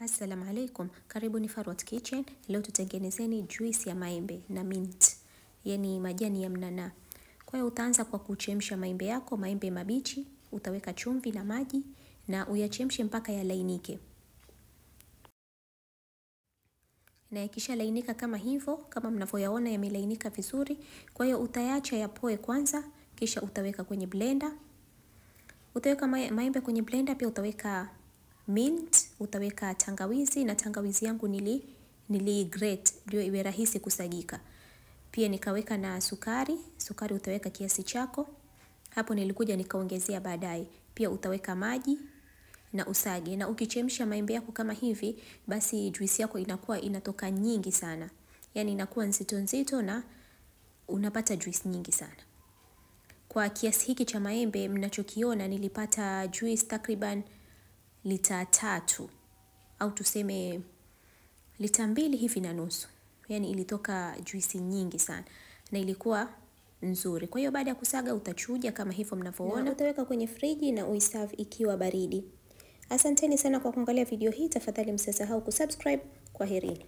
Assalamu alaikum, karibuni Farwat Kitchen. Leo tutengenezeni juice ya maembe na mint, yani majani ya mnana. Kwa hiyo utaanza kwa kuchemsha maembe yako, maembe mabichi, utaweka chumvi na maji na uyachemshe mpaka yalainike. Na yakisha lainika kama hivyo, kama mnavyoyaona yamelainika vizuri, kwa hiyo utayaacha yapoe kwanza, kisha utaweka kwenye blender. Utaweka maembe kwenye blender, pia utaweka mint, utaweka tangawizi, na tangawizi yangu nili grate ndio iwe rahisi kusagika. Pia nikaweka na sukari utaweka kiasi chako. Hapo nilikuja nikaongezea baadaye. Pia utaweka maji na usage, na ukichemsha maembe yako kama hivi, basi juisi yako inakuwa inatoka nyingi sana. Yani inakuwa nzito na unapata juisi nyingi sana. Kwa kiasi hiki cha maembe mnachokiona, nilipata juisi takriban lita 3 au tuseme lita 2 hivi na nusu. Yani ilitoka juisi nyingi sana na ilikuwa nzuri. Kwa hiyo baada ya kusaga utachuja kama hivyo mnavyoona. Utaweka kwenye friji na uiserve ikiwa baridi. Asanteni sana kwa kuangalia video hii. Tafadhali msisahau kusubscribe. Kwaherini.